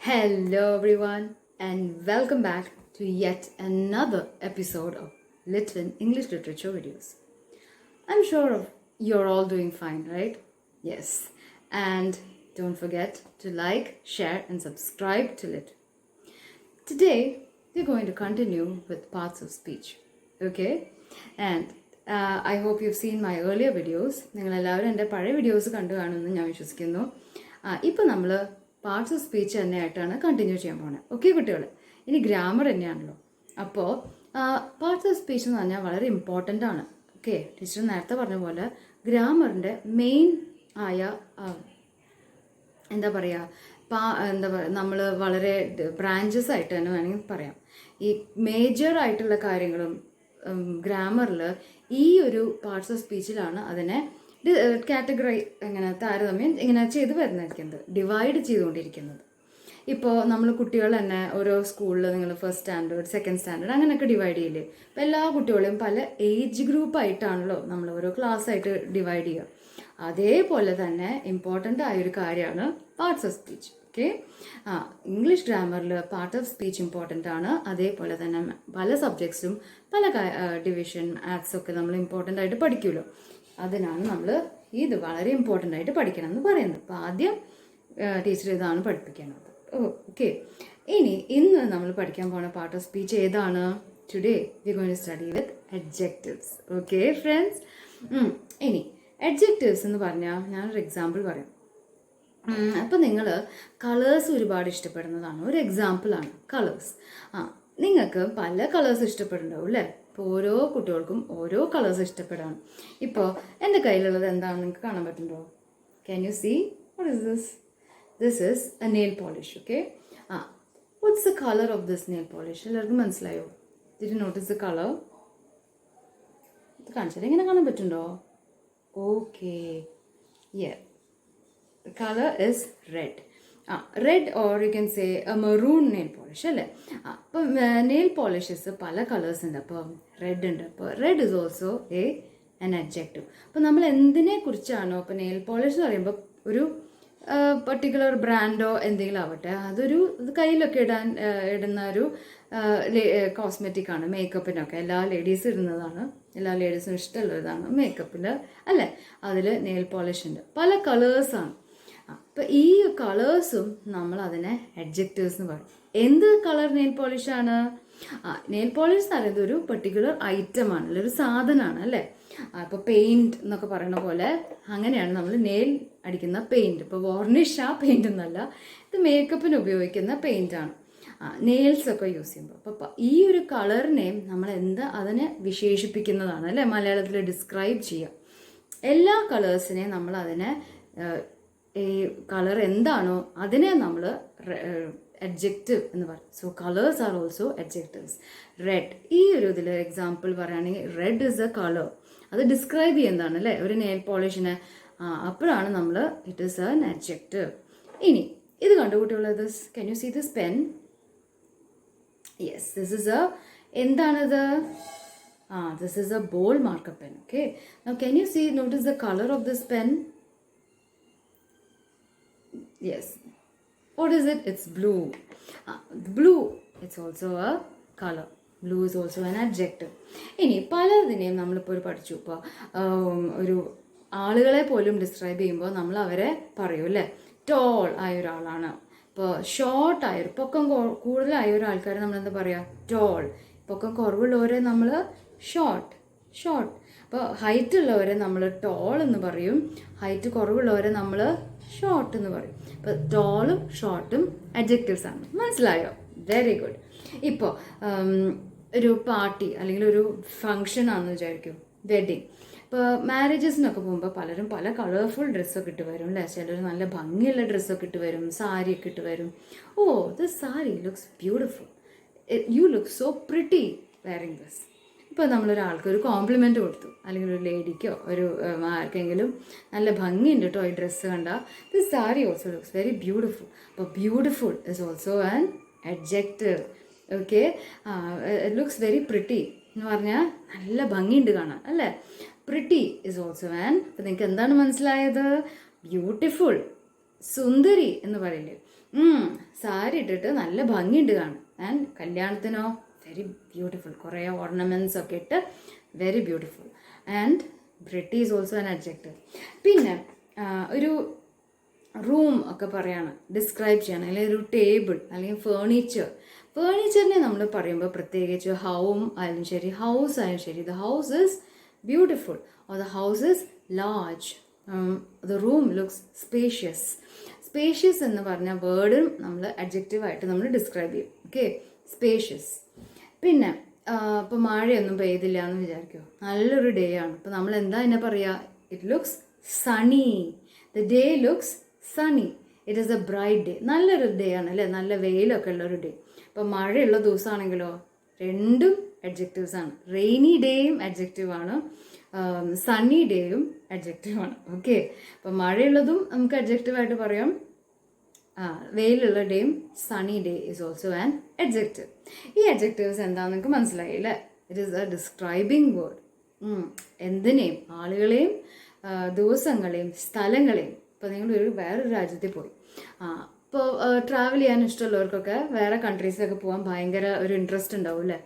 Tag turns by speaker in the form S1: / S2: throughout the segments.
S1: Hello, everyone, and welcome back to yet another episode of Litwin English Literature videos. I'm sure you're all doing fine, right? Yes. And don't forget to like, share, and subscribe to Lit. Today, we're going to continue with parts of speech. Okay? And I hope you've seen my earlier videos. നിങ്ങളെല്ലാവരും എൻ്റെ പഴയ videos കണ്ടു കാണുമെന്ന് ഞാൻ വിശ്വസിക്കുന്നു. ഇപ്പോൾ നമ്മൾ parts of speech തന്നെയായിട്ടാണ് continue ചെയ്യാൻ പോകുന്നത്. ഓക്കെ കുട്ടികൾ, ഇനി ഗ്രാമർ തന്നെയാണല്ലോ. അപ്പോൾ പാർട്സ് ഓഫ് സ്പീച്ച് എന്ന് പറഞ്ഞാൽ വളരെ ഇമ്പോർട്ടൻ്റ് ആണ്. ഓക്കെ, ടീച്ചർ നേരത്തെ പറഞ്ഞ പോലെ ഗ്രാമറിൻ്റെ മെയിൻ ആയ എന്താ പറയുക നമ്മൾ വളരെ ബ്രാഞ്ചസ് ആയിട്ട് തന്നെ വേണമെങ്കിൽ പറയാം. ഈ മേജർ ആയിട്ടുള്ള കാര്യങ്ങളും ഗ്രാമറിൽ ഈ ഒരു പാർട്സ് ഓഫ് സ്പീച്ചിലാണ് അതിനെ കാറ്റഗറി താരതമ്യം ഇങ്ങനെ ചെയ്ത് വരുന്നിരിക്കുന്നത്, ഡിവൈഡ് ചെയ്തുകൊണ്ടിരിക്കുന്നത്. ഇപ്പോൾ നമ്മൾ കുട്ടികൾ തന്നെ ഓരോ സ്കൂളിൽ നിങ്ങൾ ഫസ്റ്റ് സ്റ്റാൻഡേർഡ്, സെക്കൻഡ് സ്റ്റാൻഡേർഡ് അങ്ങനെയൊക്കെ ഡിവൈഡ് ചെയ്യില്ലേ. അപ്പോൾ എല്ലാ കുട്ടികളെയും പല ഏജ് ഗ്രൂപ്പായിട്ടാണല്ലോ നമ്മൾ ഓരോ ക്ലാസ് ആയിട്ട് ഡിവൈഡ് ചെയ്യുക. അതേപോലെ തന്നെ ഇമ്പോർട്ടൻ്റ് ആയൊരു കാര്യമാണ് parts of speech. Okay, English ഗ്രാമറിൽ പാർട്ട് ഓഫ് സ്പീച്ച് ഇമ്പോർട്ടൻ്റ് ആണ്. അതേപോലെ തന്നെ പല സബ്ജക്ട്സും പല ഡിവിഷൻ ആക്ട്സൊക്കെ നമ്മൾ ഇമ്പോർട്ടൻ്റ് ആയിട്ട് പഠിക്കുമല്ലോ. അതിനാണ് നമ്മൾ ഇത് വളരെ ഇമ്പോർട്ടൻ്റ് ആയിട്ട് പഠിക്കണം എന്ന് പറയുന്നത്. അപ്പോൾ ആദ്യം ടീച്ചർ ഇതാണ് പഠിപ്പിക്കുന്നത്. ഓക്കെ, ഇന്ന് നമ്മൾ പഠിക്കാൻ പോകുന്ന പാർട്ട് ഓഫ് സ്പീച്ച് ഏതാണ്? Today we going to study with adjectives. Okay friends, ഇനി അഡ്ജക്റ്റീവ്സ് എന്ന് പറഞ്ഞാൽ ഞാനൊരു എക്സാമ്പിൾ പറയാം. അപ്പോൾ നിങ്ങൾ കളേഴ്സ് ഒരുപാട് ഇഷ്ടപ്പെടുന്നതാണ്. ഒരു എക്സാമ്പിളാണ് കളേഴ്സ്. നിങ്ങൾക്ക് പല കളേഴ്സ് ഇഷ്ടപ്പെടുന്നുണ്ടാവും അല്ലേ? ഇപ്പോൾ ഓരോ കുട്ടികൾക്കും ഓരോ കളേഴ്സ് ഇഷ്ടപ്പെടാണ്. ഇപ്പോൾ എൻ്റെ കയ്യിലുള്ളത് എന്താണെന്ന് നിങ്ങൾക്ക് കാണാൻ പറ്റുന്നുണ്ടോ? Can you see what is this? This is a nail polish. Okay, what's the colour of this nail polish? എല്ലാവർക്കും മനസ്സിലായോ? Did you notice the colour? ഇത് കാണിച്ചാൽ എങ്ങനെ കാണാൻ പറ്റുന്നുണ്ടോ? Okay, the color is red. Red, or you can say a maroon nail polish അല്ലേ? അപ്പം nail polishes പല കളേഴ്സ് ഉണ്ട്. അപ്പോൾ റെഡ് ഉണ്ട്. അപ്പോൾ red is also an adjective. അപ്പോൾ നമ്മൾ എന്തിനെ കുറിച്ചാണോ, ഇപ്പോൾ നെയിൽ പോളിഷ് എന്ന് പറയുമ്പോൾ ഒരു പർട്ടിക്കുലർ ബ്രാൻഡോ എന്തെങ്കിലും ആവട്ടെ, അതൊരു കയ്യിലൊക്കെ ഇടുന്ന ഒരു കോസ്മെറ്റിക് ആണ്. മേക്കപ്പിനൊക്കെ എല്ലാ ലേഡീസും ഇടുന്നതാണ്. എല്ലാ ലേഡീസിനും ഇഷ്ടമുള്ളതാണ് മേക്കപ്പിൽ അല്ലേ? അതിൽ നെയിൽ പോളിഷ് ഉണ്ട്, പല കളേഴ്സാണ്. അപ്പോൾ ഈ കളേഴ്സും നമ്മൾ അതിനെ അഡ്ജക്റ്റീവ്സ് എന്ന് പറയും. എന്ത് കളർ നെയിൽ പോളിഷാണ്? നെയിൽ പോളിഷ് എന്ന് പറയുന്നത് ഒരു പെർട്ടിക്കുലർ ഐറ്റമാണ്, അല്ലെ ഒരു സാധനമാണ് അല്ലേ? ഇപ്പോൾ പെയിൻറ്റ് എന്നൊക്കെ പറയുന്ന പോലെ അങ്ങനെയാണ് നമ്മൾ നെയിൽ അടിക്കുന്ന പെയിൻറ്റ്. ഇപ്പോൾ വാർണിഷ് ആ പെയിൻ്റ് ഒന്നല്ല, ഇത് മേക്കപ്പിന് ഉപയോഗിക്കുന്ന പെയിൻറ്റാണ്. നെയിൽസൊക്കെ യൂസ് ചെയ്യുമ്പോൾ. അപ്പോൾ ഈ ഒരു കളറിനെ നമ്മൾ അതിനെ വിശേഷിപ്പിക്കുന്നതാണ് അല്ലേ? മലയാളത്തിൽ ഡിസ്ക്രൈബ് ചെയ്യുക. എല്ലാ കളേഴ്സിനെയും നമ്മൾ അതിനെ ഈ കളർ എന്താണോ അതിനെ നമ്മൾ അഡ്ജക്റ്റീവ് എന്ന് പറയും. So colours are also adjectives. Red, ഈ ഒരു ഇതിൽ എക്സാമ്പിൾ പറയുകയാണെങ്കിൽ റെഡ് ഇസ് എ കളർ. അത് ഡിസ്ക്രൈബ് ചെയ്യുന്നതാണ് അല്ലേ ഒരു നെയിൽ പോളിഷിനെ. അപ്പോഴാണ് നമ്മൾ ഇറ്റ് ഈസ് എൻ അഡ്ജക്റ്റീവ്. ഇനി ഇത് കണ്ടു കുട്ടികൾ, this can you see this pen? Yes, this is എന്താണിത്? This is a ball marker pen. Okay, now can you see notice the colour of this pen? Yes. What is it? It's blue. Blue, it's also a color. Blue is also an adjective. ഇനി പലതിനെയും നമ്മളിപ്പോൾ പഠിച്ചു. ഇപ്പോൾ ഒരു ആളുകളെ പോലും describe ചെയ്യുമ്പോൾ നമ്മൾ അവരെ പറയും അല്ലേ? ടോൾ ആയ ഒരാളാണ്. ഇപ്പോൾ ഷോർട്ട് ആയൊരു പൊക്കം കൂടുതലായ ഒരാൾക്കാരെ നമ്മൾ എന്താ പറയുക? ടോൾ. പൊക്കം കുറവുള്ളവരെ നമ്മൾ ഷോർട്ട്. അപ്പോൾ ഹൈറ്റ് ഉള്ളവരെ നമ്മൾ ടോൾ എന്ന് പറയും, ഹൈറ്റ് കുറവുള്ളവരെ നമ്മൾ ഷോർട്ട് എന്ന് പറയും. ഇപ്പോൾ ടോളും ഷോർട്ടും അഡ്ജക്റ്റീവ്സ് ആണ്. മനസ്സിലായോ? Very good. ഇപ്പോൾ ഒരു പാർട്ടി അല്ലെങ്കിൽ ഒരു ഫങ്ഷൻ ആണെന്ന് വിചാരിക്കും, വെഡിങ്. ഇപ്പോൾ മാരേജസിനൊക്കെ പോകുമ്പോൾ പലരും പല കളർഫുൾ ഡ്രസ്സൊക്കെ ഇട്ട് വരും അല്ലേ? ചിലർ നല്ല ഭംഗിയുള്ള ഡ്രസ്സൊക്കെ ഇട്ട് വരും, സാരിയൊക്കെ ഇട്ട് വരും. Oh, this sari looks beautiful, you look so pretty wearing this. ഇപ്പോൾ നമ്മളൊരാൾക്ക് ഒരു കോംപ്ലിമെൻറ്റ് കൊടുത്തു, അല്ലെങ്കിൽ ഒരു ലേഡിക്കോ ഒരു ആർക്കെങ്കിലും നല്ല ഭംഗിയുണ്ട് കേട്ടോ ഈ ഡ്രസ്സ് കണ്ടാൽ, this sari also looks very beautiful. അപ്പോൾ beautiful is also an adjective. Okay, looks very pretty എന്ന് പറഞ്ഞാൽ നല്ല ഭംഗിയുണ്ട് കാണാൻ അല്ലേ? പ്രിറ്റി ഇസ് ഓൾസോ അപ്പോൾ നിങ്ങൾക്ക് എന്താണ് മനസ്സിലായത്? ബ്യൂട്ടിഫുൾ, സുന്ദരി എന്ന് പറയില്ലേ? സാരി ഇട്ടിട്ട് നല്ല ഭംഗിയുണ്ട് കാണും. ആൻഡ് കല്യാണത്തിനോ വെരി ബ്യൂട്ടിഫുൾ, കുറേ ഓർണമെൻറ്റ്സ് ഒക്കെ ഇട്ട് very beautiful. And pretty is also an adjective. പിന്നെ ഒരു റൂം ഒക്കെ പറയാണ്, ഡിസ്ക്രൈബ് ചെയ്യണം, അല്ലെങ്കിൽ ഒരു ടേബിൾ അല്ലെങ്കിൽ ഫേർണിച്ചറിനെ നമ്മൾ പറയുമ്പോൾ പ്രത്യേകിച്ച് ആയാലും ശരി, ഹൗസ് ആയാലും ശരി, the house is beautiful or the house is large, the room looks spacious എന്ന് പറഞ്ഞ വേർഡും നമ്മൾ അഡ്ജക്റ്റീവായിട്ട് നമ്മൾ ഡിസ്ക്രൈബ് ചെയ്യും. Okay, spacious. പിന്നെ ഇപ്പോൾ മഴയൊന്നും പെയ്തില്ല എന്ന് വിചാരിക്കുമോ, നല്ലൊരു ഡേ ആണ്. ഇപ്പോൾ നമ്മൾ എന്താ എന്നെ പറയുക, it looks Sunny, the day looks Sunny, it is A bright day. നല്ലൊരു ഡേ ആണ് അല്ലേ, നല്ല വെയിലൊക്കെ ഉള്ളൊരു ഡേ. ഇപ്പോൾ മഴയുള്ള ദിവസമാണെങ്കിലോ രണ്ടും അഡ്ജക്റ്റീവ്സ് ആണ്. റെയിനി ഡേയും അഡ്ജക്റ്റീവാണ്, സണ്ണി ഡേയും അഡ്ജക്റ്റീവാണ്. ഓക്കെ, അപ്പോൾ മഴയുള്ളതും നമുക്ക് അഡ്ജക്റ്റീവായിട്ട് പറയാം, വെയിലുള്ള ഡേയും sunny day is also an adjective. ഈ അഡ്ജക്റ്റീവ്സ് എന്താണെന്ന് നിങ്ങൾക്ക് മനസ്സിലായി അല്ലേ? It is a describing word. എന്തിനേയും, ആളുകളെയും ദിവസങ്ങളെയും സ്ഥലങ്ങളെയും. ഇപ്പോൾ നിങ്ങൾ വേറൊരു രാജ്യത്തിൽ പോയി, ഇപ്പോൾ ട്രാവൽ ചെയ്യാൻ ഇഷ്ടമുള്ളവർക്കൊക്കെ വേറെ കൺട്രീസിലൊക്കെ പോകാൻ ഭയങ്കര ഒരു ഇൻട്രസ്റ്റ് ഉണ്ടാവും അല്ലേ?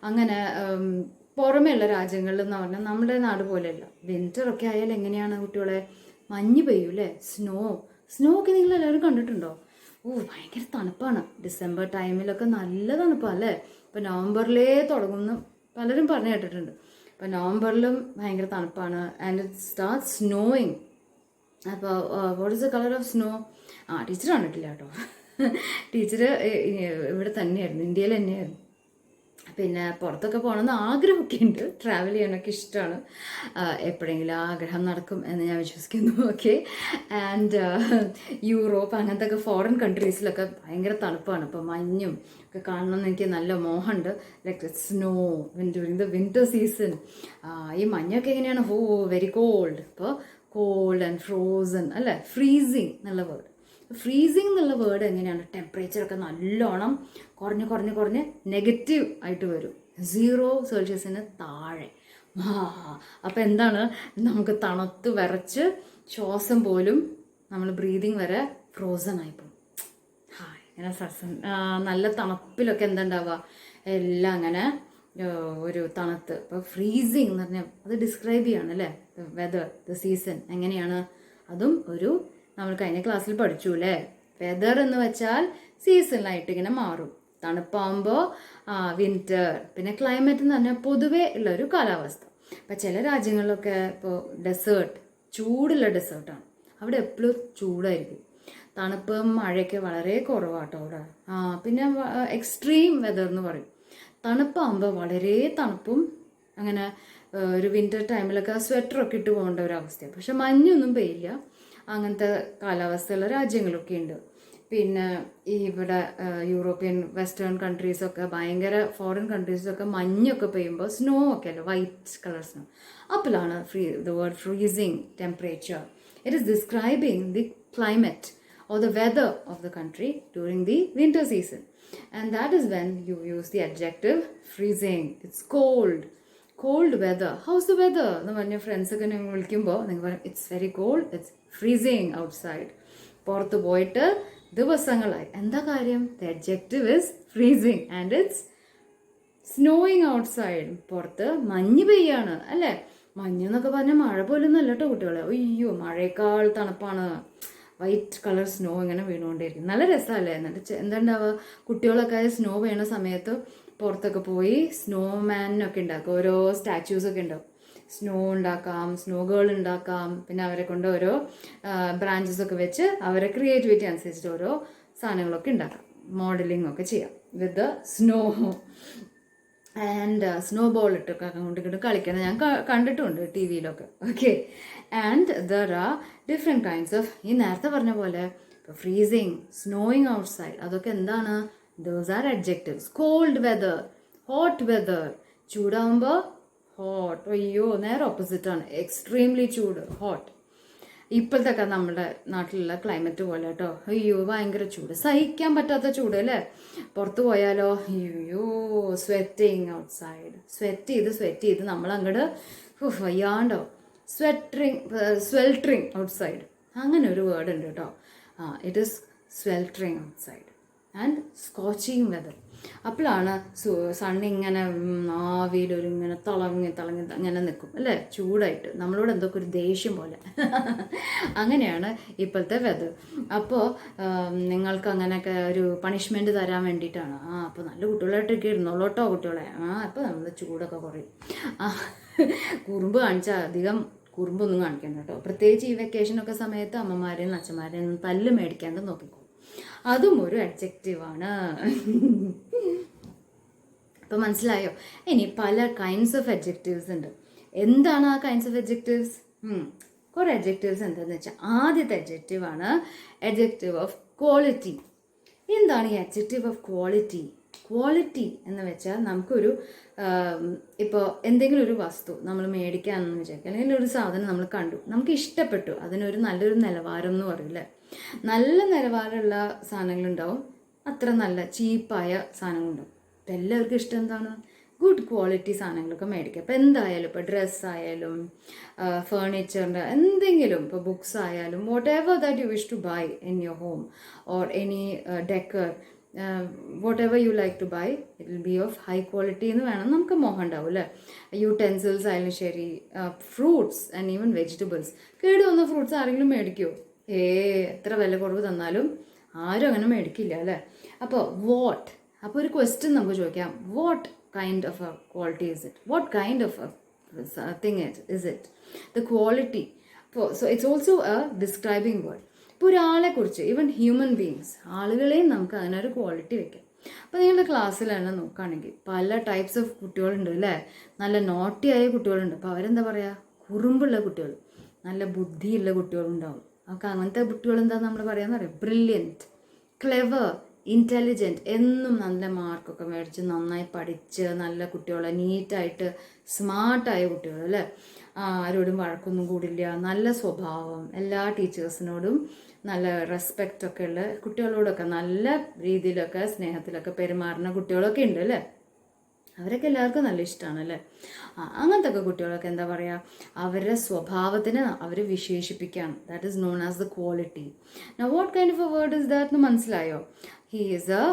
S1: അങ്ങനെ പുറമേ ഉള്ള രാജ്യങ്ങളിൽ എന്ന് പറഞ്ഞാൽ നമ്മുടെ നാട് പോലെയല്ല. വിൻ്ററൊക്കെ ആയാൽ എങ്ങനെയാണ് കുട്ടികളെ, മഞ്ഞ് പെയ്യും അല്ലേ, സ്നോ ഒക്കെ നിങ്ങൾ എല്ലാവരും കണ്ടിട്ടുണ്ടോ? ഭയങ്കര തണുപ്പാണ്. ഡിസംബർ ടൈമിലൊക്കെ നല്ല തണുപ്പാണ് അല്ലേ? ഇപ്പോൾ നവംബറിലേ തുടങ്ങുന്നു പലരും പറഞ്ഞു കേട്ടിട്ടുണ്ട്. ഇപ്പോൾ നവംബറിലും ഭയങ്കര തണുപ്പാണ്. And it start snowing. അപ്പോൾ what is the colour of snow? Teacher കണ്ടിട്ടില്ല കേട്ടോ. ടീച്ചർ ഇവിടെ തന്നെയായിരുന്നു, ഇന്ത്യയിൽ തന്നെയായിരുന്നു. പിന്നെ പുറത്തൊക്കെ പോകണമെന്ന് ആഗ്രഹമൊക്കെ ഉണ്ട്, ട്രാവൽ ചെയ്യാനൊക്കെ ഇഷ്ടമാണ്. എപ്പോഴെങ്കിലും ആഗ്രഹം നടക്കും എന്ന് ഞാൻ വിശ്വസിക്കുന്നു. ഓക്കെ, ആൻഡ് യൂറോപ്പ് അങ്ങനത്തെ ഒക്കെ ഫോറിൻ കൺട്രീസിലൊക്കെ ഭയങ്കര തണുപ്പാണ്. ഇപ്പോൾ മഞ്ഞും ഒക്കെ കാണണമെന്ന് എനിക്ക് നല്ല മോഹമുണ്ട്. Like snow during the winter season. ഈ മഞ്ഞൊക്കെ എങ്ങനെയാണ്? Very cold. ഇപ്പോൾ കോൾഡ് ആൻഡ് ഫ്രോസൺ അല്ലേ? ഫ്രീസിങ് എന്നുള്ള വേർഡ്. ഫ്രീസിങ് എന്നുള്ള വേർഡ് എങ്ങനെയാണ്? ടെമ്പറേച്ചറൊക്കെ നല്ലോണം കുറഞ്ഞ് നെഗറ്റീവ് ആയിട്ട് വരും, 0 സെൽഷ്യസിന് താഴെ. അപ്പം എന്താണ്, നമുക്ക് തണുത്ത് വിറച്ച് ശ്വാസം പോലും നമ്മൾ ബ്രീതിങ് വരെ ഫ്രോസൺ ആയിപ്പോകും. ഇങ്ങനെ നല്ല തണുപ്പിലൊക്കെ എന്താ ഉണ്ടാവുക, എല്ലാം അങ്ങനെ ഒരു തണുത്ത്. ഇപ്പോൾ ഫ്രീസിങ് എന്ന് പറഞ്ഞാൽ അത് ഡിസ്ക്രൈബ് ചെയ്യാണ് അല്ലേ? വെതർ, ദ സീസൺ എങ്ങനെയാണ്, അതും ഒരു നമ്മൾ കഴിഞ്ഞ ക്ലാസ്സിൽ പഠിച്ചു അല്ലേ? വെതർ എന്ന് വെച്ചാൽ സീസണലായിട്ട് ഇങ്ങനെ മാറും. തണുപ്പാകുമ്പോൾ വിൻ്റർ. പിന്നെ ക്ലൈമറ്റ് എന്ന് പറഞ്ഞാൽ പൊതുവേ ഉള്ളൊരു കാലാവസ്ഥ. ഇപ്പം ചില രാജ്യങ്ങളിലൊക്കെ ഇപ്പോൾ ചൂടുള്ള ഡെസേർട്ടാണ്, അവിടെ എപ്പോഴും ചൂടായിരിക്കും. തണുപ്പും മഴയൊക്കെ വളരെ കുറവാട്ടോ അവിടെ. പിന്നെ എക്സ്ട്രീം വെതർ എന്ന് പറയും. തണുപ്പാകുമ്പോൾ വളരെ തണുപ്പും അങ്ങനെ ഒരു വിൻ്റർ ടൈമിലൊക്കെ സ്വെറ്ററൊക്കെ ഇട്ട് പോകേണ്ട ഒരു അവസ്ഥയാണ്. പക്ഷെ മഞ്ഞൊന്നും പെയ്യില്ല. അങ്ങനത്തെ കാലാവസ്ഥയുള്ള രാജ്യങ്ങളൊക്കെ ഉണ്ട്. പിന്നെ ഇവിടെ യൂറോപ്യൻ വെസ്റ്റേൺ കൺട്രീസൊക്കെ ഭയങ്കര ഫോറിൻ കൺട്രീസിലൊക്കെ മഞ്ഞൊക്കെ പെയ്യുമ്പോൾ സ്നോ ഒക്കെ അല്ലേ, വൈറ്റ് കളർ സ്നോ. അപ്പോഴാണ് the word freezing temperature. It is describing the climate or the weather of the country during the winter season, and that is when you use the adjective freezing. It's cold weather. How's the weather? എന്ന് പറഞ്ഞ ഫ്രണ്ട്സൊക്കെ നിങ്ങൾ വിളിക്കുമ്പോൾ നിങ്ങൾ പറയും it's very cold, it's freezing outside. പുറത്ത് പോയിട്ട് ദിവസങ്ങളായി. എന്താ കാര്യം? The adjective is freezing and it's snowing outside. പുറത്ത് മഞ്ഞ് പെയ്യാണ് അല്ലേ? മഞ്ഞെന്നൊക്കെ പറഞ്ഞാൽ മഴ പോലൊന്നും അല്ല കേട്ടോ കുട്ടികളെ. അയ്യോ, മഴയേക്കാൾ തണുപ്പാണ്. വൈറ്റ് കളർ സ്നോ ഇങ്ങനെ വീണുകൊണ്ടിരിക്കും. നല്ല രസമല്ലേ? എന്നിട്ട് എന്താ ഉണ്ടാവുക, കുട്ടികളൊക്കെ സ്നോ വീണ സമയത്ത് പുറത്തൊക്കെ പോയി സ്നോമാനൊക്കെ ഉണ്ടാക്കും. ഓരോ സ്റ്റാച്യൂസൊക്കെ ഉണ്ടാവും. സ്നോ ഉണ്ടാക്കാം, സ്നോ ഗേൾ ഉണ്ടാക്കാം. പിന്നെ അവരെ കൊണ്ട് ഓരോ ബ്രാഞ്ചസ് ഒക്കെ വെച്ച് അവരെ ക്രിയേറ്റിവിറ്റി അനുസരിച്ചിട്ട് ഓരോ സാധനങ്ങളൊക്കെ ഉണ്ടാക്കാം. മോഡലിംഗ് ഒക്കെ ചെയ്യാം with the snow. And snow ball ഇട്ടൊക്കെ അങ്ങോട്ട് കളിക്കണം ഞാൻ കണ്ടിട്ടുണ്ട് ടി വിയിലൊക്കെ. Okay, and there are different kinds of ഈ നേരത്തെ പറഞ്ഞ പോലെ ഇപ്പോൾ ഫ്രീസിങ്, സ്നോയിങ് ഔട്ട്സൈഡ്, അതൊക്കെ എന്താണ്? Those are adjectives. Cold weather, hot weather. ചൂടാകുമ്പോൾ ഹോട്ട്. അയ്യോ, നേരെ ഓപ്പോസിറ്റാണ്. എക്സ്ട്രീംലി ചൂട്, ഹോട്ട്. ഇപ്പോഴത്തൊക്കെ നമ്മുടെ നാട്ടിലുള്ള ക്ലൈമറ്റ് പോലെ കേട്ടോ. അയ്യോ, ഭയങ്കര ചൂട്, സഹിക്കാൻ പറ്റാത്ത ചൂട് അല്ലേ? പുറത്ത് പോയാലോ അയ്യോ, സ്വെറ്റിങ് ഔട്ട്സൈഡ്. സ്വെറ്റ് ചെയ്ത് നമ്മൾ അങ്ങോട്ട് വയ്യാണ്ടോ. സ്വെൽട്ടറിങ് ഔട്ട്സൈഡ്, അങ്ങനെ ഒരു വേർഡ് ഉണ്ട് കേട്ടോ. It is sweltering outside and scorching weather. അപ്പോഴാണ് സണ്ണിങ്ങനെ ആവിയിലൊരു ഇങ്ങനെ തിളങ്ങി ഇങ്ങനെ നിൽക്കും അല്ലേ, ചൂടായിട്ട് നമ്മളോട് എന്തൊക്കെ ഒരു ദേഷ്യം പോലെ. അങ്ങനെയാണ് ഇപ്പോഴത്തെ വെതർ. അപ്പോൾ നിങ്ങൾക്ക് അങ്ങനെയൊക്കെ ഒരു പണിഷ്മെൻറ്റ് തരാൻ വേണ്ടിയിട്ടാണ്. അപ്പോൾ നല്ല കുട്ടികളായിട്ടൊക്കെ ഇരുന്നോളൂട്ടോ കുട്ടികളെ. അപ്പോൾ നമ്മൾ ചൂടൊക്കെ കുറയും. കുറുമ്പ് കാണിച്ചാൽ അധികം കുറുമ്പൊന്നും കാണിക്കണ്ട കേട്ടോ. പ്രത്യേകിച്ച് ഈ വെക്കേഷനൊക്കെ സമയത്ത് അമ്മമാരെയും അച്ഛന്മാരെയും തല്ല് മേടിക്കാണ്ട് നോക്കിക്കോ. അതും ഒരു അഡ്ജക്റ്റീവാണ്. അപ്പോൾ മനസ്സിലായോ? ഇനി പല കൈൻഡ്സ് ഓഫ് അഡ്ജക്റ്റീവ്സ് ഉണ്ട്. എന്താണ് ആ കൈൻഡ്സ് ഓഫ് അഡ്ജക്റ്റീവ്സ്? കുറേ അഡ്ജക്റ്റീവ്സ് എന്താണെന്ന് വെച്ചാൽ ആദ്യത്തെ അഡ്ജക്റ്റീവാണ് അഡ്ജക്റ്റീവ് ഓഫ് ക്വാളിറ്റി. എന്താണ് ഈ അഡ്ജക്റ്റീവ് ഓഫ് ക്വാളിറ്റി? ക്വാളിറ്റി എന്ന് വെച്ചാൽ നമുക്കൊരു ഇപ്പോൾ എന്തെങ്കിലും ഒരു വസ്തു നമ്മൾ മേടിക്കാമെന്ന് വിചാരിക്കുക, അല്ലെങ്കിൽ ഒരു സാധനം നമ്മൾ കണ്ടു, നമുക്ക് ഇഷ്ടപ്പെട്ടു, അതിനൊരു നല്ലൊരു നിലവാരം എന്ന് പറയില്ലേ. നല്ല നിലവാരമുള്ള സാധനങ്ങളുണ്ടാവും, അത്ര നല്ല ചീപ്പായ സാധനങ്ങളുണ്ടാവും. ഇപ്പം എല്ലാവർക്കും ഇഷ്ടം എന്താണ്? ഗുഡ് ക്വാളിറ്റി സാധനങ്ങളൊക്കെ മേടിക്കുക. ഇപ്പോൾ എന്തായാലും, ഇപ്പോൾ ഡ്രസ്സായാലും ഫേർണിച്ചറിൻ്റെ എന്തെങ്കിലും, ഇപ്പോൾ ബുക്സ് ആയാലും, whatever that you wish to buy in your home or any decor, whatever you like to buy, it will be of high quality എന്ന് വേണം നമുക്ക് മോഹം ഉണ്ടാവും അല്ലേ. യൂടെൻസിൽസ് ആയാലും ശരി, ഫ്രൂട്ട്സ് ആൻഡ് ഈവൻ വെജിറ്റബിൾസ്. കേട് വന്ന ഫ്രൂട്ട്സ് ആരെങ്കിലും മേടിക്കുമോ? എത്ര വില കുറവ് തന്നാലും ആരും അങ്ങനെ മേടിക്കില്ല അല്ലേ. അപ്പോൾ വാട്ട്, അപ്പോൾ ഒരു ക്വസ്റ്റ്യൻ നമുക്ക് ചോദിക്കാം, what kind of A quality is it? What kind of A thing is it? The quality. So it's also A describing word. ഇപ്പോൾ ഒരാളെക്കുറിച്ച്, ഈവൻ ഹ്യൂമൻ ബീങ്സ്, ആളുകളെയും നമുക്ക് അതിനൊരു ക്വാളിറ്റി വെക്കാം. അപ്പോൾ നിങ്ങളുടെ ക്ലാസ്സിൽ തന്നെ നോക്കുകയാണെങ്കിൽ പല ടൈപ്സ് ഓഫ് കുട്ടികളുണ്ട് അല്ലേ. നല്ല നോട്ടിയായ കുട്ടികളുണ്ട്. അപ്പോൾ അവരെന്താ പറയുക? കുറുമ്പുള്ള കുട്ടികൾ, നല്ല ബുദ്ധിയുള്ള കുട്ടികളുണ്ടാവും. അപ്പോൾ അങ്ങനത്തെ കുട്ടികൾ എന്താ നമ്മൾ പറയാന്ന് പറയാം? ബ്രില്യൻറ്റ്, ക്ലെവർ, ഇൻ്റലിജൻറ്റ്, എന്നും നല്ല മാർക്കൊക്കെ മേടിച്ച് നന്നായി പഠിച്ച് നല്ല കുട്ടികളെ, നീറ്റായിട്ട് സ്മാർട്ടായ കുട്ടികൾ അല്ലേ. ആരോടും വഴക്കൊന്നും കൂടില്ല, നല്ല സ്വഭാവം, എല്ലാ ടീച്ചേഴ്സിനോടും നല്ല റെസ്പെക്റ്റൊക്കെ ഉള്ള കുട്ടികളോടൊക്കെ നല്ല രീതിയിലൊക്കെ സ്നേഹത്തിലൊക്കെ പെരുമാറുന്ന കുട്ടികളൊക്കെ ഉണ്ട് അല്ലേ. അവരൊക്കെ എല്ലാവർക്കും നല്ല ഇഷ്ടമാണ് അല്ലേ. അങ്ങനത്തെ ഒക്കെ കുട്ടികളൊക്കെ എന്താ പറയുക, അവരുടെ സ്വഭാവത്തിന് അവർ വിശേഷിപ്പിക്കുകയാണ്. That is known as the quality. Now what kind of a word is that എന്ന് മനസ്സിലായോ? He is a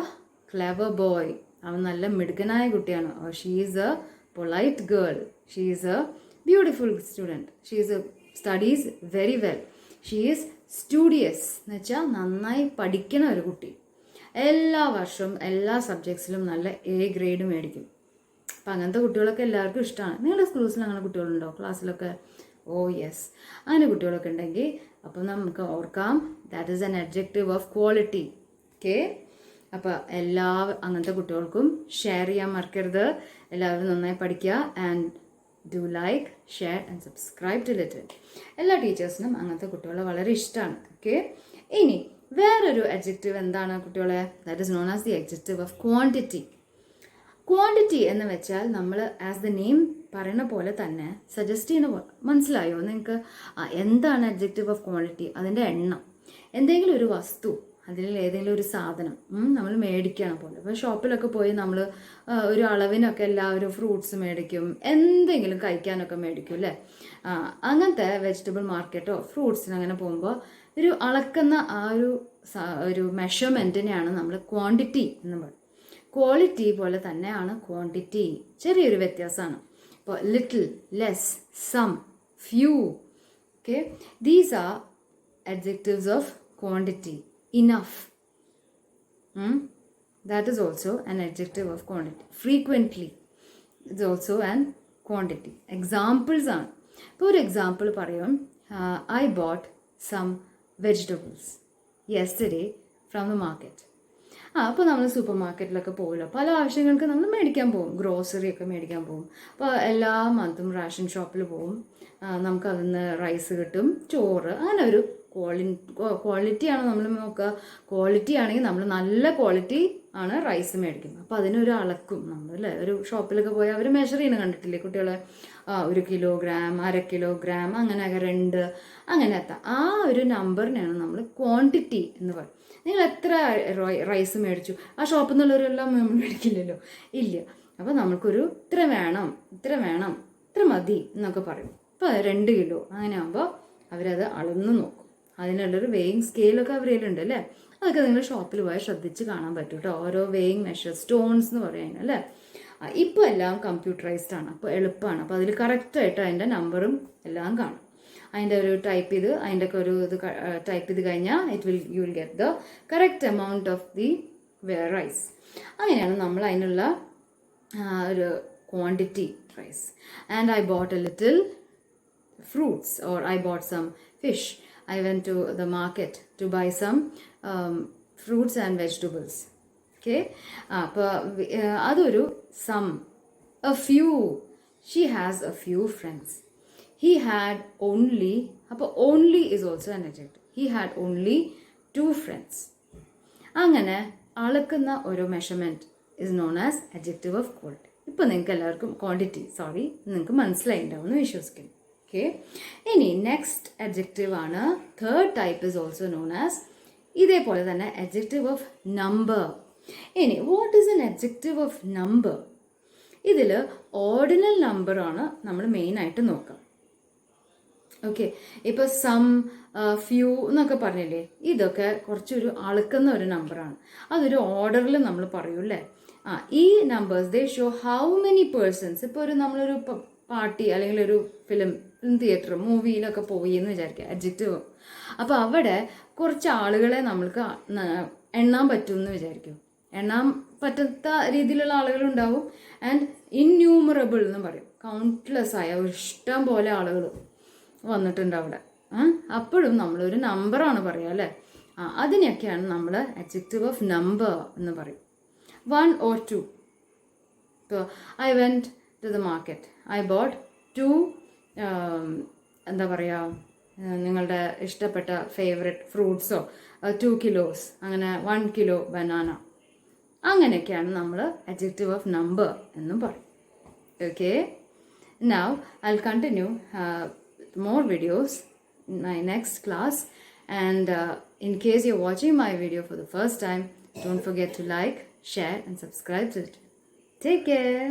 S1: clever boy, അവൻ നല്ല മിടുക്കനായ കുട്ടിയാണ്. She is a polite girl, she is a beautiful student, she is studies very well, she is studious എന്ന് വെച്ചാൽ നന്നായി പഠിക്കണ ഒരു കുട്ടി. എല്ലാ വർഷവും എല്ലാ സബ്ജക്ട്സിലും നല്ല എ ഗ്രേഡ് മേടിക്കും. അപ്പം അങ്ങനത്തെ കുട്ടികളൊക്കെ എല്ലാവർക്കും ഇഷ്ടമാണ്. നിങ്ങളുടെ സ്കൂൾസിൽ അങ്ങനെ കുട്ടികളുണ്ടോ ക്ലാസ്സിലൊക്കെ? ഓ യെസ്, അങ്ങനെ കുട്ടികളൊക്കെ ഉണ്ടെങ്കിൽ അപ്പം നമുക്ക് ഓർക്കാം, that is an adjective of quality. Okay, അപ്പോൾ അങ്ങനത്തെ കുട്ടികൾക്കും ഷെയർ ചെയ്യാൻ മറക്കരുത്. എല്ലാവരും നന്നായി പഠിക്കുക. And do like, share and subscribe to little. എല്ലാ ടീച്ചേഴ്സിനും അങ്ങനത്തെ കുട്ടികളെ വളരെ ഇഷ്ടമാണ്. ഓക്കെ, ഇനി വേറൊരു അഡ്ജക്റ്റീവ് എന്താണ് കുട്ടികളെ? That is known as the adjective of quantity. Quantity എന്ന് വെച്ചാൽ നമ്മൾ ആസ് ദ നെയിം പറയുന്ന പോലെ തന്നെ സജസ്റ്റ് ചെയ്യുന്ന പോലെ. മനസ്സിലായോ നിങ്ങൾക്ക്? എന്താണ് അഡ്ജക്റ്റീവ് ഓഫ് ക്വാണ്ടിറ്റി? അതിൻ്റെ എണ്ണം. എന്തെങ്കിലും ഒരു വസ്തു, അതിൽ ഏതെങ്കിലും ഒരു സാധനം നമ്മൾ മേടിക്കണം പോലെ. ഇപ്പോൾ ഷോപ്പിലൊക്കെ പോയി നമ്മൾ ഒരു അളവിനൊക്കെ എല്ലാവരും ഫ്രൂട്ട്സ് മേടിക്കും, എന്തെങ്കിലും കഴിക്കാനൊക്കെ മേടിക്കും അല്ലേ. അങ്ങനത്തെ വെജിറ്റബിൾ മാർക്കറ്റോ ഫ്രൂട്ട്സിന് അങ്ങനെ പോകുമ്പോൾ ഒരു അളക്കുന്ന ആ ഒരു മെഷർമെൻറ്റിനെയാണ് നമ്മൾ ക്വാണ്ടിറ്റി എന്ന് പറയുന്നത്. ക്വാളിറ്റി പോലെ തന്നെയാണ് ക്വാണ്ടിറ്റി, ചെറിയൊരു വ്യത്യാസമാണ്. ഇപ്പോൾ little, less, some, few. Okay, these are adjectives of quantity. Enough, that is also an adjective of quantity. Frequently is also an quantity. Examples are, for example പറയും, I bought some vegetables yesterday from the market. അപ്പോൾ നമ്മൾ super മാർക്കറ്റിലൊക്കെ പോകുമല്ലോ, പല ആവശ്യങ്ങൾക്ക് നമ്മൾ മേടിക്കാൻ പോകും, grocery ഒക്കെ മേടിക്കാൻ പോകും. അപ്പോൾ എല്ലാ മന്തും റേഷൻ ഷോപ്പിൽ പോകും, നമുക്ക് അതിൽ നിന്ന് റൈസ് കിട്ടും, ചോറ്, അങ്ങനെ ഒരു ക്വാളിറ്റിയാണ് നമ്മൾ നോക്കുക. ക്വാളിറ്റി ആണെങ്കിൽ നമ്മൾ നല്ല ക്വാളിറ്റി ആണ് റൈസ് മേടിക്കുന്നത്. അപ്പോൾ അതിനൊരു അളക്കും നമ്മൾ അല്ലേ. ഒരു ഷോപ്പിലൊക്കെ പോയി അവർ മെഷർ ചെയ്യുന്നത് കണ്ടിട്ടില്ലേ കുട്ടികളെ? 1 കിലോഗ്രാം, 1/2 കിലോഗ്രാം, അങ്ങനെയൊക്കെ 2, അങ്ങനത്തെ ആ ഒരു നമ്പറിനെയാണ് നമ്മൾ ക്വാണ്ടിറ്റി എന്ന് പറയും. നിങ്ങൾ എത്ര റൈസ് മേടിച്ചു? ആ ഷോപ്പിൽ നിന്നുള്ളവരെല്ലാം മേടിക്കില്ലല്ലോ, ഇല്ല. അപ്പോൾ നമുക്കൊരു ഇത്ര വേണം, ഇത്ര മതി എന്നൊക്കെ പറയും. ഇപ്പോൾ 2 കിലോ അങ്ങനെ ആകുമ്പോൾ അവരത് അളന്ന് നോക്കും. അതിനുള്ളൊരു വെയിങ് സ്കെയിലൊക്കെ അവരിലുണ്ട് അല്ലേ. അതൊക്കെ നിങ്ങൾ ഷോപ്പിൽ പോയാൽ ശ്രദ്ധിച്ച് കാണാൻ പറ്റും കേട്ടോ. ഓരോ വെയിങ് മെഷർ സ്റ്റോൺസ് എന്ന് പറയുന്നത് അല്ലേ. ഇപ്പോൾ എല്ലാം കമ്പ്യൂട്ടറൈസ്ഡ് ആണ്, അപ്പോൾ എളുപ്പമാണ്. അപ്പോൾ അതിൽ കറക്റ്റായിട്ട് അതിൻ്റെ നമ്പറും എല്ലാം കാണും. അതിൻ്റെ ഒരു ടൈപ്പ് ചെയ്ത് അതിൻ്റെ ഒക്കെ ഒരു ഇത് ടൈപ്പ് ചെയ്ത് കഴിഞ്ഞാൽ you will get the correct amount of the rice. അങ്ങനെയാണ് നമ്മൾ അതിനുള്ള ഒരു quantity rice. And I bought a little fruits, or I bought some fish. I went to the market to buy some fruits and vegetables. Okay, അപ്പോൾ അതൊരു some, a few. She has a few friends. He had only, അപ്പോൾ only is also an adjective. He had only 2 friends. അങ്ങനെ അളക്കുന്ന ഒരു measurement is known as adjective of quality. ഇപ്പോൾ നിങ്ങൾക്ക് എല്ലാവർക്കും quantity നിങ്ങൾക്ക് മനസ്സിലായിട്ടുണ്ടാവും എന്ന് വിശ്വസിക്കുന്നു. ഓക്കെ, ഇനി നെക്സ്റ്റ് അഡ്ജക്റ്റീവ് ആണ്. Third type is also known as ഇതേപോലെ തന്നെ അഡ്ജക്റ്റീവ് ഓഫ് നമ്പർ. ഇനി what is N adjective of number? ഇതിൽ ഓർഡിനൽ നമ്പറാണ് നമ്മൾ മെയിനായിട്ട് നോക്കുക. ഓക്കെ, ഇപ്പോൾ സം, ഫ്യൂ എന്നൊക്കെ പറഞ്ഞില്ലേ, ഇതൊക്കെ കുറച്ചൊരു അളക്കുന്ന ഒരു നമ്പറാണ്. അതൊരു ഓർഡറിൽ നമ്മൾ പറയൂല്ലേ. ഈ numbers they show how many persons. ഇപ്പോൾ നമ്മളൊരു പാർട്ടി അല്ലെങ്കിൽ ഒരു ഫിലിം തിയേറ്റർ മൂവിയിലൊക്കെ പോയി എന്ന് വിചാരിക്കുക, അഡ്ജക്റ്റീവ്. അപ്പോൾ അവിടെ കുറച്ച് ആളുകളെ നമ്മൾക്ക് എണ്ണാൻ പറ്റുമെന്ന് വിചാരിക്കും. എണ്ണാൻ പറ്റാത്ത രീതിയിലുള്ള ആളുകളുണ്ടാവും. ആൻഡ് ഇൻന്യൂമറബിൾ എന്ന് പറയും. കൗണ്ട്ലെസ് ആയ ഇഷ്ടം പോലെ ആളുകൾ വന്നിട്ടുണ്ട് അവിടെ. അപ്പോഴും നമ്മളൊരു നമ്പറാണ് പറയുക അല്ലേ. അതിനെയൊക്കെയാണ് നമ്മൾ അഡ്ജക്റ്റീവ് ഓഫ് നമ്പർ എന്ന് പറയും. 1 or 2. ഇപ്പോൾ I went to the market. I bought 2 എന്താ പറയുക, നിങ്ങളുടെ ഇഷ്ടപ്പെട്ട ഫേവററ്റ് ഫ്രൂട്ട്സോ 2 kilos, അങ്ങനെ 1 kilo ബനാന. അങ്ങനെയൊക്കെയാണ് നമ്മൾ അഡ്ജക്റ്റീവ് ഓഫ് നമ്പർ എന്നും പറയും. Okay, now I will continue more videos in my next class. And in case you're watching my video for the first time, don't forget to like, share and subscribe to it. Take care.